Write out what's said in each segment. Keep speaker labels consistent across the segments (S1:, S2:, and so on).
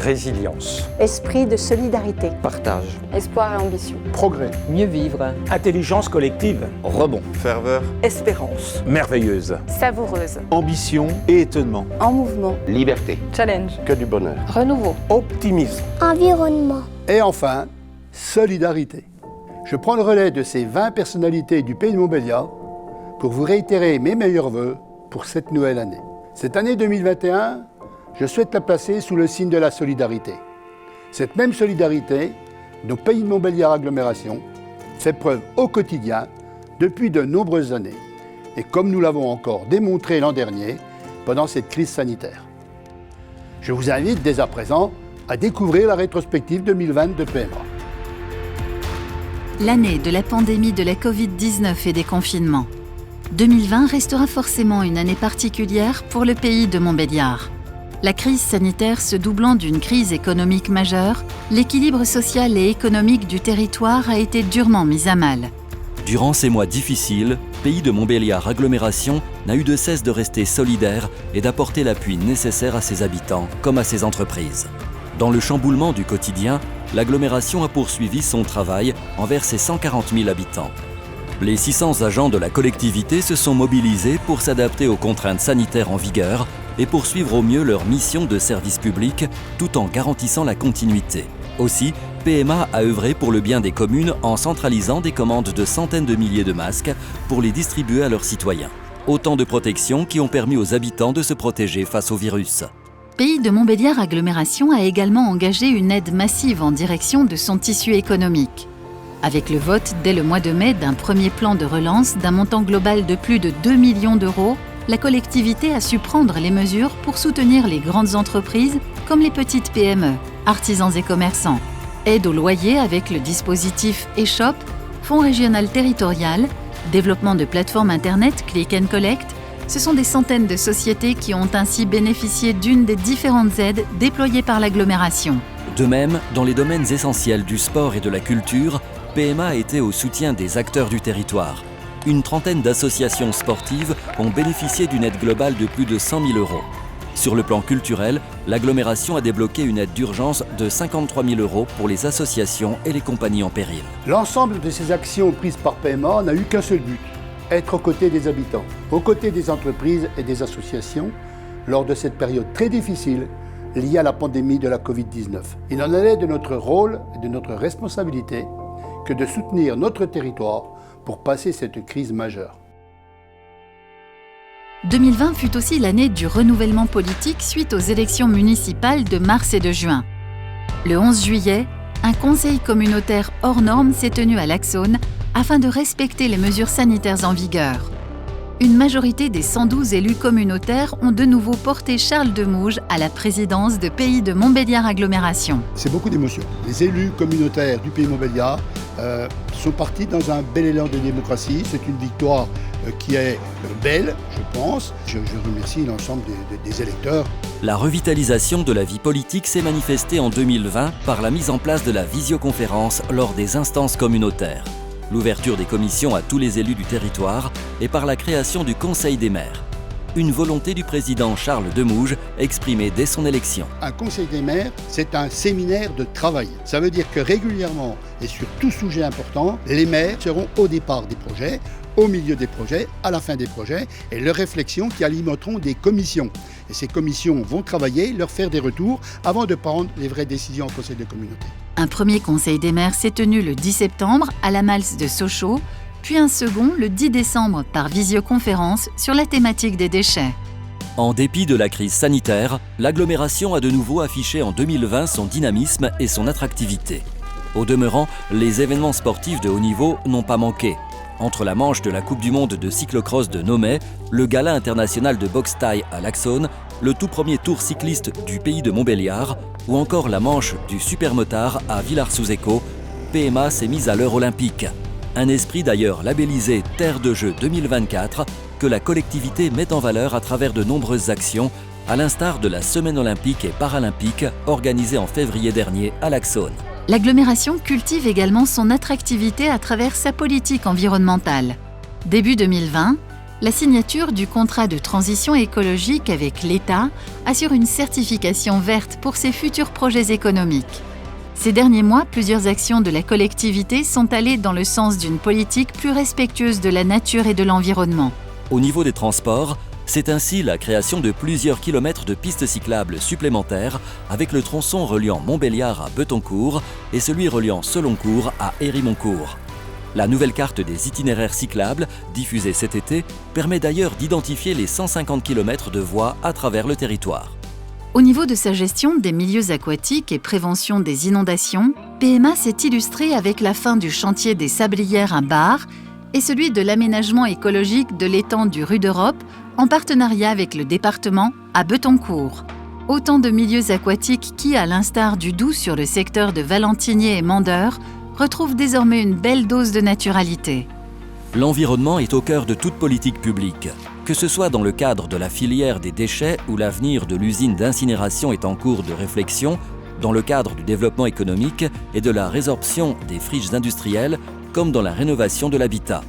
S1: Résilience.
S2: Esprit de solidarité.
S1: Partage.
S3: Espoir et ambition.
S4: Progrès.
S5: Mieux vivre.
S1: Intelligence collective.
S4: Rebond.
S6: Ferveur.
S1: Espérance. Merveilleuse.
S3: Savoureuse.
S4: Ambition et étonnement.
S3: En mouvement.
S6: Liberté.
S3: Challenge.
S6: Que du bonheur.
S3: Renouveau.
S1: Optimisme.
S7: Environnement.
S8: Et enfin, solidarité. Je prends le relais de ces 20 personnalités du pays de Montbéliard pour vous réitérer mes meilleurs vœux pour cette nouvelle année. Cette année 2021, je souhaite la placer sous le signe de la solidarité. Cette même solidarité, nos pays de Montbéliard Agglomération fait preuve au quotidien depuis de nombreuses années, et comme nous l'avons encore démontré l'an dernier pendant cette crise sanitaire. Je vous invite dès à présent à découvrir la rétrospective 2020 de PMA.
S9: L'année de la pandémie de la Covid-19 et des confinements. 2020 restera forcément une année particulière pour le pays de Montbéliard. La crise sanitaire se doublant d'une crise économique majeure, l'équilibre social et économique du territoire a été durement mis à mal.
S10: Durant ces mois difficiles, Pays de Montbéliard Agglomération n'a eu de cesse de rester solidaire et d'apporter l'appui nécessaire à ses habitants comme à ses entreprises. Dans le chamboulement du quotidien, l'agglomération a poursuivi son travail envers ses 140 000 habitants. Les 600 agents de la collectivité se sont mobilisés pour s'adapter aux contraintes sanitaires en vigueur et poursuivre au mieux leur mission de service public tout en garantissant la continuité. Aussi, PMA a œuvré pour le bien des communes en centralisant des commandes de centaines de milliers de masques pour les distribuer à leurs citoyens. Autant de protections qui ont permis aux habitants de se protéger face au virus.
S9: Pays de Montbéliard Agglomération a également engagé une aide massive en direction de son tissu économique. Avec le vote dès le mois de mai d'un premier plan de relance d'un montant global de plus de 2 millions d'euros, la collectivité a su prendre les mesures pour soutenir les grandes entreprises comme les petites PME, artisans et commerçants. Aide au loyer avec le dispositif eShop, Fonds régional territorial, développement de plateformes Internet Click and Collect. Ce sont des centaines de sociétés qui ont ainsi bénéficié d'une des différentes aides déployées par l'agglomération.
S10: De même, dans les domaines essentiels du sport et de la culture, PMA a été au soutien des acteurs du territoire. Une trentaine d'associations sportives ont bénéficié d'une aide globale de plus de 100 000 euros. Sur le plan culturel, l'agglomération a débloqué une aide d'urgence de 53 000 euros pour les associations et les compagnies en péril.
S8: L'ensemble de ces actions prises par PMA n'a eu qu'un seul but, être aux côtés des habitants, aux côtés des entreprises et des associations lors de cette période très difficile liée à la pandémie de la Covid-19. Il en allait de notre rôle et de notre responsabilité que de soutenir notre territoire pour passer cette crise majeure.
S9: 2020 fut aussi l'année du renouvellement politique suite aux élections municipales de mars et de juin. Le 11 juillet, un conseil communautaire hors norme s'est tenu à Laxaune afin de respecter les mesures sanitaires en vigueur. Une majorité des 112 élus communautaires ont de nouveau porté Charles Demouge à la présidence de Pays de Montbéliard Agglomération.
S8: C'est beaucoup d'émotions. Les élus communautaires du Pays de Montbéliard sont partis dans un bel élan de démocratie. C'est une victoire qui est belle, je pense. Je remercie l'ensemble des électeurs.
S10: La revitalisation de la vie politique s'est manifestée en 2020 par la mise en place de la visioconférence lors des instances communautaires, l'ouverture des commissions à tous les élus du territoire et par la création du Conseil des maires. Une volonté du président Charles Demouge exprimée dès son élection.
S8: Un conseil des maires, c'est un séminaire de travail. Ça veut dire que régulièrement et sur tout sujet important, les maires seront au départ des projets, au milieu des projets, à la fin des projets, et leurs réflexions qui alimenteront des commissions. Et ces commissions vont travailler, leur faire des retours avant de prendre les vraies décisions au conseil de communauté.
S9: Un premier conseil des maires s'est tenu le 10 septembre à la Malse de Sochaux, puis un second le 10 décembre par visioconférence sur la thématique des déchets.
S10: En dépit de la crise sanitaire, l'agglomération a de nouveau affiché en 2020 son dynamisme et son attractivité. Au demeurant, les événements sportifs de haut niveau n'ont pas manqué. Entre la manche de la Coupe du Monde de cyclocross de Nome, le gala international de boxe thaï à Laxaune, le tout premier tour cycliste du Pays de Montbéliard ou encore la manche du Supermotard à Villars-sous-Écault, PMA s'est mise à l'heure olympique. Un esprit d'ailleurs labellisé Terre de Jeux 2024 que la collectivité met en valeur à travers de nombreuses actions, à l'instar de la Semaine olympique et paralympique organisée en février dernier à Laxaune.
S9: L'agglomération cultive également son attractivité à travers sa politique environnementale. Début 2020, la signature du contrat de transition écologique avec l'État assure une certification verte pour ses futurs projets économiques. Ces derniers mois, plusieurs actions de la collectivité sont allées dans le sens d'une politique plus respectueuse de la nature et de l'environnement.
S10: Au niveau des transports, c'est ainsi la création de plusieurs kilomètres de pistes cyclables supplémentaires avec le tronçon reliant Montbéliard à Betoncourt et celui reliant Seloncourt à Hérimoncourt. La nouvelle carte des itinéraires cyclables, diffusée cet été, permet d'ailleurs d'identifier les 150 km de voies à travers le territoire.
S9: Au niveau de sa gestion des milieux aquatiques et prévention des inondations, PMA s'est illustré avec la fin du chantier des Sablières à Bar et celui de l'aménagement écologique de l'étang du Rue d'Europe en partenariat avec le département à Betoncourt. Autant de milieux aquatiques qui, à l'instar du Doubs sur le secteur de Valentinier et Mandeur, retrouvent désormais une belle dose de naturalité.
S10: L'environnement est au cœur de toute politique publique. Que ce soit dans le cadre de la filière des déchets où l'avenir de l'usine d'incinération est en cours de réflexion, dans le cadre du développement économique et de la résorption des friches industrielles, comme dans la rénovation de l'habitat.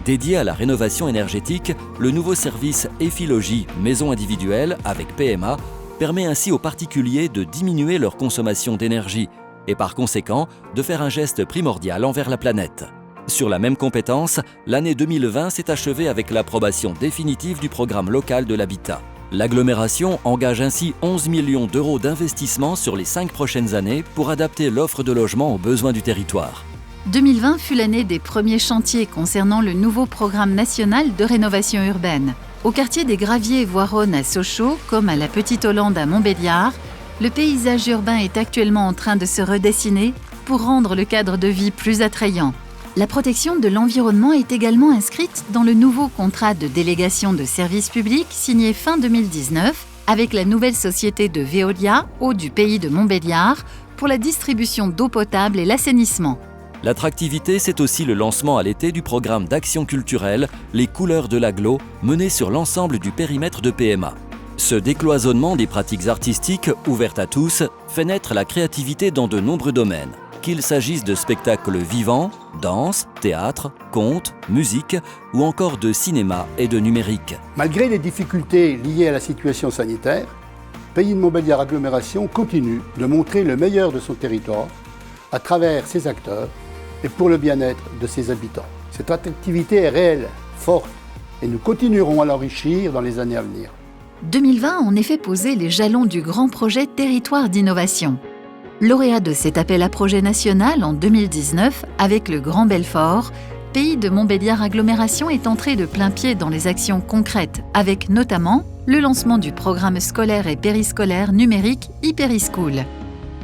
S10: Dédié à la rénovation énergétique, le nouveau service Effilogie Maison individuelle avec PMA permet ainsi aux particuliers de diminuer leur consommation d'énergie et par conséquent de faire un geste primordial envers la planète. Sur la même compétence, l'année 2020 s'est achevée avec l'approbation définitive du programme local de l'habitat. L'agglomération engage ainsi 11 millions d'euros d'investissement sur les 5 prochaines années pour adapter l'offre de logement aux besoins du territoire.
S9: 2020 fut l'année des premiers chantiers concernant le nouveau programme national de rénovation urbaine. Au quartier des Graviers Voironnes à Sochaux, comme à la Petite Hollande à Montbéliard, le paysage urbain est actuellement en train de se redessiner pour rendre le cadre de vie plus attrayant. La protection de l'environnement est également inscrite dans le nouveau contrat de délégation de services publics signé fin 2019 avec la nouvelle société de Veolia, Eau du Pays de Montbéliard, pour la distribution d'eau potable et l'assainissement.
S10: L'attractivité, c'est aussi le lancement à l'été du programme d'action culturelle Les couleurs de l'agglo, mené sur l'ensemble du périmètre de PMA. Ce décloisonnement des pratiques artistiques, ouvertes à tous, fait naître la créativité dans de nombreux domaines. Qu'il s'agisse de spectacles vivants, danse, théâtre, contes, musique ou encore de cinéma et de numérique.
S8: Malgré les difficultés liées à la situation sanitaire, Pays de Montbéliard Agglomération continue de montrer le meilleur de son territoire à travers ses acteurs et pour le bien-être de ses habitants. Cette attractivité est réelle, forte, et nous continuerons à l'enrichir dans les années à venir.
S9: 2020 a en effet posé les jalons du grand projet Territoire d'innovation. Lauréat de cet appel à projet national en 2019 avec le Grand Belfort, Pays de Montbéliard Agglomération est entré de plein pied dans les actions concrètes, avec notamment le lancement du programme scolaire et périscolaire numérique Hyperischool.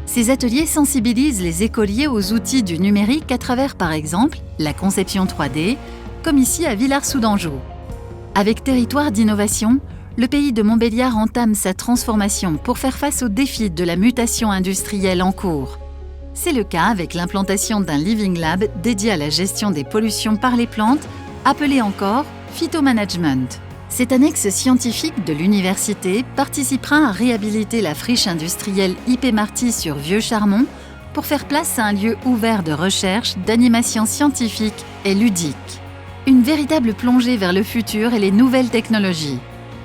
S9: Ces ateliers sensibilisent les écoliers aux outils du numérique à travers, par exemple, la conception 3D, comme ici à Villars-sous-Danjou. Avec Territoire d'innovation, le Pays de Montbéliard entame sa transformation pour faire face aux défis de la mutation industrielle en cours. C'est le cas avec l'implantation d'un Living Lab dédié à la gestion des pollutions par les plantes, appelé encore Phytomanagement. Cette annexe scientifique de l'université participera à réhabiliter la friche industrielle IP Marty sur Vieux-Charmont pour faire place à un lieu ouvert de recherche, d'animation scientifique et ludique. Une véritable plongée vers le futur et les nouvelles technologies.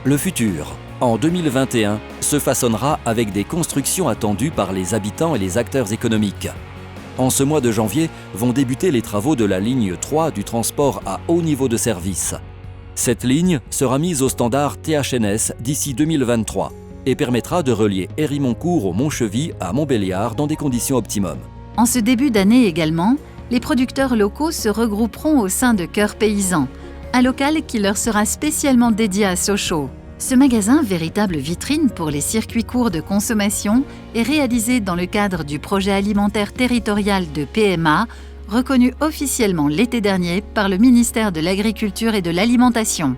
S10: Le futur, en 2021, se façonnera avec des constructions attendues par les habitants et les acteurs économiques. En ce mois de janvier vont débuter les travaux de la ligne 3 du transport à haut niveau de service. Cette ligne sera mise au standard THNS d'ici 2023 et permettra de relier Hérimoncourt au Montchevy à Montbéliard dans des conditions optimum.
S9: En ce début d'année également, les producteurs locaux se regrouperont au sein de Cœur Paysan, un local qui leur sera spécialement dédié à Sochaux. Ce magasin, véritable vitrine pour les circuits courts de consommation, est réalisé dans le cadre du projet alimentaire territorial de PMA, reconnu officiellement l'été dernier par le ministère de l'Agriculture et de l'Alimentation.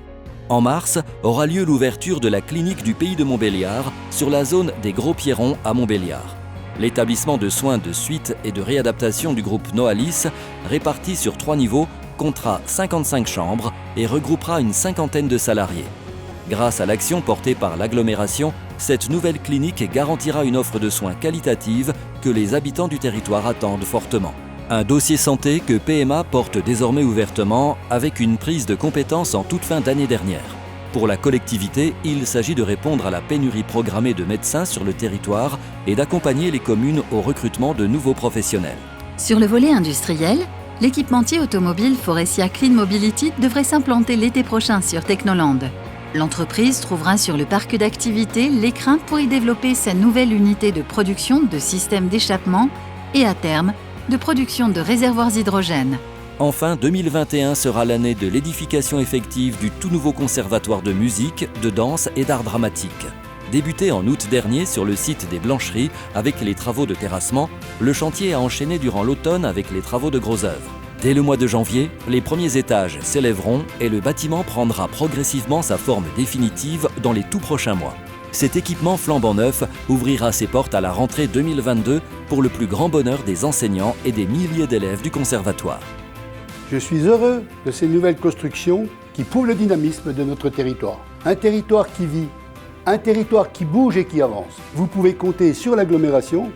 S10: En mars, aura lieu l'ouverture de la clinique du Pays de Montbéliard sur la zone des Gros Pierrons à Montbéliard. L'établissement de soins de suite et de réadaptation du groupe Noalis, réparti sur 3 niveaux, comptera 55 chambres et regroupera une cinquantaine de salariés. Grâce à l'action portée par l'agglomération, cette nouvelle clinique garantira une offre de soins qualitative que les habitants du territoire attendent fortement. Un dossier santé que PMA porte désormais ouvertement avec une prise de compétences en toute fin d'année dernière. Pour la collectivité, il s'agit de répondre à la pénurie programmée de médecins sur le territoire et d'accompagner les communes au recrutement de nouveaux professionnels.
S9: Sur le volet industriel, l'équipementier automobile Faurecia Clean Mobility devrait s'implanter l'été prochain sur Technoland. L'entreprise trouvera sur le parc d'activités l'écrin pour y développer sa nouvelle unité de production de systèmes d'échappement et à terme, de production de réservoirs hydrogène.
S10: Enfin, 2021 sera l'année de l'édification effective du tout nouveau conservatoire de musique, de danse et d'art dramatique. Débuté en août dernier sur le site des Blancheries avec les travaux de terrassement, le chantier a enchaîné durant l'automne avec les travaux de gros œuvres. Dès le mois de janvier, les premiers étages s'élèveront et le bâtiment prendra progressivement sa forme définitive dans les tout prochains mois. Cet équipement flambant neuf ouvrira ses portes à la rentrée 2022 pour le plus grand bonheur des enseignants et des milliers d'élèves du conservatoire.
S8: Je suis heureux de ces nouvelles constructions qui prouvent le dynamisme de notre territoire. Un territoire qui vit, un territoire qui bouge et qui avance. Vous pouvez compter sur l'agglomération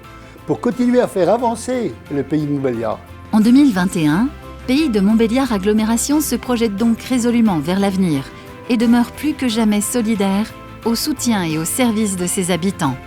S8: pour continuer à faire avancer le pays de Montbéliard.
S9: En 2021, Pays de Montbéliard Agglomération se projette donc résolument vers l'avenir et demeure plus que jamais solidaire au soutien et au service de ses habitants.